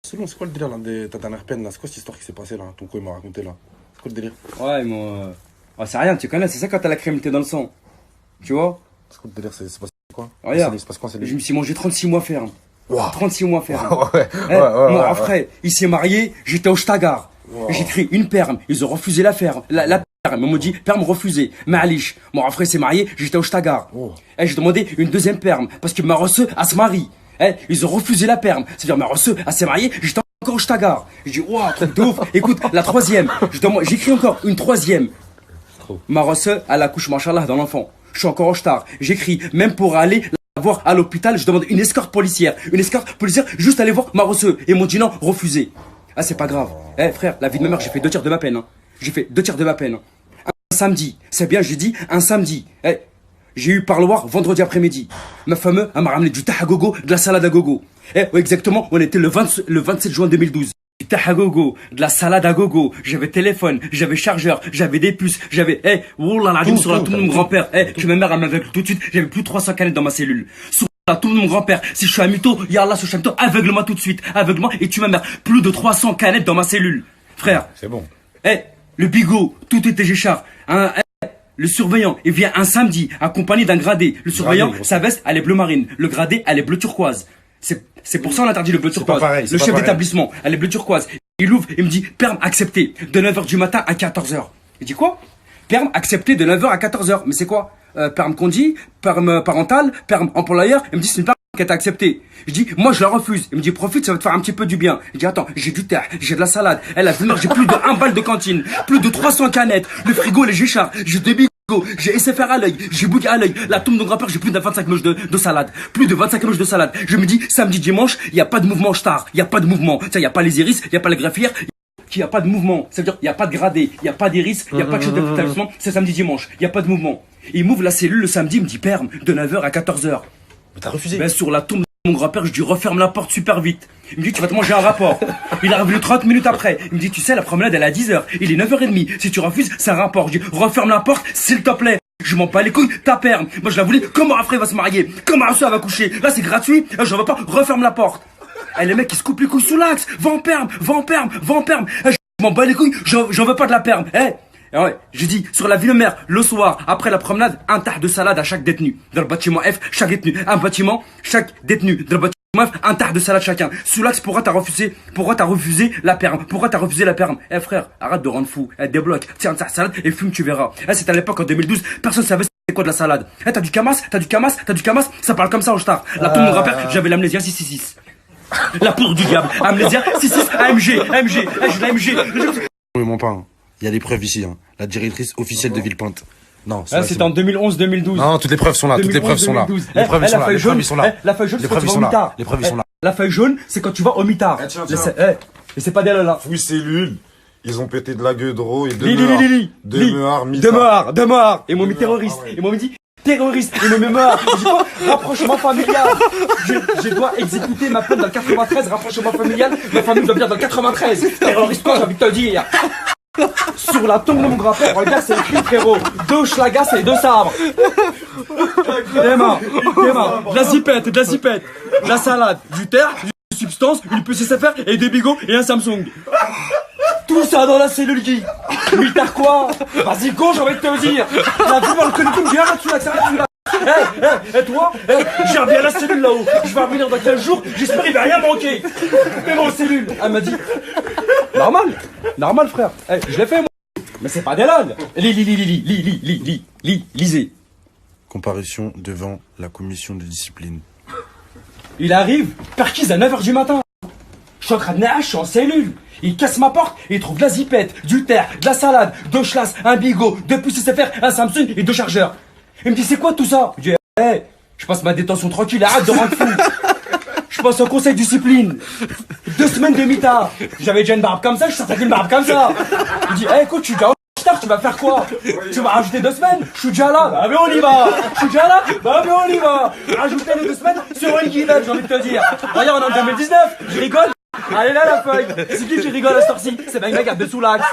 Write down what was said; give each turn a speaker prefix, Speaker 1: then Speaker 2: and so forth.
Speaker 1: Selon, c'est quoi le délire là, de ta dernière peine là? C'est quoi cette histoire qui s'est passée là? Ton co il m'a raconté là. C'est quoi le délire?
Speaker 2: Ouais, moi. Ouais, c'est rien, tu connais, c'est ça quand t'as la criminalité dans le sang. Tu vois?
Speaker 1: C'est quoi le délire? C'est passé quoi?
Speaker 2: Regarde,
Speaker 1: C'est passé quoi?
Speaker 2: je me suis mangé 36 mois ferme.
Speaker 1: Wow.
Speaker 2: 36 mois ferme.
Speaker 1: Ouais,
Speaker 2: Mon frère, il s'est marié, j'étais au Shtagar.
Speaker 1: Wow.
Speaker 2: J'ai écrit une perme, ils ont refusé la ferme. La perme, ils m'ont dit perme refusée. Ma'alish. Mon frère s'est marié, j'étais au Shtagar.
Speaker 1: Oh.
Speaker 2: J'ai demandé une deuxième perme parce que ma rosseuse, elle se marie. Ils ont refusé la perme. C'est-à-dire, ma rosseuse, elle s'est mariée, j'étais encore au Shtagar. Je dis, waouh, truc de ouf. Écoute, la troisième. J'écris encore une troisième. Ma rosseuse, elle accouche, machallah, dans l'enfant. Je suis encore au Shtar. J'écris, même pour aller la voir à l'hôpital, je demande une escorte policière. Une escorte policière, juste aller voir ma rosseuse. Et ils m'ont dit non, refusé. Ah, c'est pas grave. Frère, la vie de ma mère, j'ai fait 2 tiers de ma peine. Hein. J'ai fait 2 tiers de ma peine. Un samedi. C'est bien, j'ai dit, un samedi. J'ai eu parloir vendredi après-midi. Ma femme, elle m'a ramené du tahagogo, de la salade à gogo. Ouais, exactement, on était le 27 juin 2012. Du tahagogo, de la salade à gogo. J'avais téléphone, j'avais chargeur, j'avais des puces, j'avais, oh là là, sur la tombe de mon grand-père. Que ma mère, elle m'aveugle tout de suite, j'avais plus de 300 canettes dans ma cellule. Sur la tombe de mon grand-père, si je suis un mytho, yallah, si je suis un mytho, aveugle-moi tout de suite, aveugle-moi, et tu ma mère. Plus de 300 canettes dans ma cellule. Frère.
Speaker 1: C'est bon.
Speaker 2: Le bigot, tout était Géchard. Le surveillant, il vient un samedi, accompagné d'un gradé. Le surveillant, sa veste, elle est bleu marine. Le gradé, elle est bleu turquoise. C'est pour ça on interdit le bleu turquoise.
Speaker 1: Pareil,
Speaker 2: le chef d'établissement, elle est bleu turquoise. Il ouvre, il me dit, perme accepté, de 9h du matin à 14h. Il dit quoi? Perme accepté de 9h à 14h. Mais c'est quoi? Perme conduit, perme parental, perme employeur. Il me dit, c'est une perme qui a été acceptée. Je dis, moi je la refuse. Il me dit, profite, ça va te faire un petit peu du bien. Je dis, attends, j'ai du thé, j'ai de la salade. Elle a vu, j'ai plus de 1 balle de cantine, plus de 300 canettes. Le frigo, les Géchards, j'ai des bigots, j'ai SFR à l'œil, j'ai bouquet à l'œil. La tombe de mon grand-père, j'ai plus de 25 moches de salade. Plus de 25 moches de salade. Je me dis, samedi, dimanche, il n'y a pas de mouvement Shtar. Il n'y a pas de mouvement. Il n'y a pas les iris, il n'y a pas la greffière. Il n'y a pas de mouvement. Ça veut dire, il n'y a pas de gradé, il n'y a pas d'iris, il n'y a pas de chef d'établissement. C'est samedi, dimanche. Il n'y a pas de mouvement. Il m'ouvre la cellule le samedi, il me dit, perme, de 9h à 14h.
Speaker 1: Mais t'as refusé?
Speaker 2: Ben, sur la tombe de mon grand-père, je lui referme la porte super vite. Il me dit, tu vas te manger un rapport. Il est revenu 30 minutes après. Il me dit, tu sais, la promenade, elle est à 10h. Il est 9h30. Si tu refuses, c'est un rapport. Je dis, referme la porte, s'il te plaît. Je m'en bats les couilles, ta perme. Moi, je la voulais, comment après va se marier? Comment Arthur va coucher? Là, c'est gratuit. J'en veux pas, referme la porte. Les mecs, ils se coupent les couilles sous l'axe. Va en perme, va en perme, va en perme. Je m'en bats les couilles, j'en veux pas de la perme. Ouais, j'ai dit, sur la ville-mère, le soir, après la promenade, un tas de salade à chaque détenu. Dans le bâtiment F, chaque détenu. Un bâtiment, chaque détenu. Dans le bâtiment F, un tas de salade chacun. Sous l'axe, pourquoi t'as refusé la perme? Pourquoi t'as refusé la perme? Frère, arrête de rendre fou. Débloque, tiens ta salade et fume, tu verras. C'était à l'époque, en 2012, personne savait c'est quoi de la salade. T'as du camas, ça parle comme ça au Shtar. La tombe de mon grand-père, j'avais l'amnésia 666. La poudre du diable. Amnésia 66, AMG, j'ai de l'AMG.
Speaker 1: Oui, mon pain. Il y a des preuves ici, hein. La directrice officielle de Villepinte. Non,
Speaker 2: c'était en 2011-2012.
Speaker 1: Non, toutes les preuves sont là, toutes les preuves sont là. Les preuves sont là, les preuves sont là.
Speaker 2: La feuille jaune, c'est quand tu vas au mitard.
Speaker 1: Les preuves sont là.
Speaker 2: La feuille jaune, c'est quand tu vas au mitard. Et c'est pas d'elle là.
Speaker 3: Fouille cellule, ils ont pété de la gueule de ro et
Speaker 2: de meurs. Ils m'ont mis terroriste. Ils m'ont dit terroriste. Ils m'ont mis mort. Je dis quoi? Rapprochement familial. Je dois exécuter ma peine dans le 93. Rapprochement familial. Ma famille doit venir dans le 93. Terroriste quoi, j'ai envie de te dire. Sur la tombe de mon grand-père, regarde, c'est écrit, frérot. 2 schlagas et 2 sabres. T'es mort. De la zipette, de la salade, du terre, du substance, une puce SFR et des bigots et un Samsung. Tout ça dans la cellule Guy. Mitard quoi? Vas-y, go, j'ai envie de te dire. La vie dans le collectif, j'ai un là-dessus là. Et toi, gère bien la cellule là-haut. Je vais revenir dans 15 jours, j'espère qu'il va rien manquer. Mais mon cellule, elle m'a dit. Normal frère. Je l'ai fait moi. Mais c'est pas des langues. Lisez.
Speaker 1: Comparution devant la commission de discipline.
Speaker 2: Il arrive, perquise à 9h du matin. Je suis en train de nager, je suis en cellule. Il casse ma porte, il trouve de la zipette, du terre, de la salade, 2 chlasses, un bigot, 2 puces SFR, un Samsung et 2 chargeurs. Il me dit c'est quoi tout ça? Je dis je passe ma détention tranquille, arrête de rendre fou. Je passe au conseil de discipline. 2 semaines de mitard. J'avais déjà une barbe comme ça, je sortais une barbe comme ça. Il dit écoute, tu vas au Shtar, tu vas faire quoi? Tu vas rajouter 2 semaines? Je suis déjà là, bah mais on y va. Je suis déjà là, bah mais on y va. Rajouter les 2 semaines sur une guillemette, j'ai envie de te dire. Regarde, on est en 2019, je rigole. Allez là la feuille. C'est qui rigole à ce temps-ci? C'est mec, regarde dessous l'axe.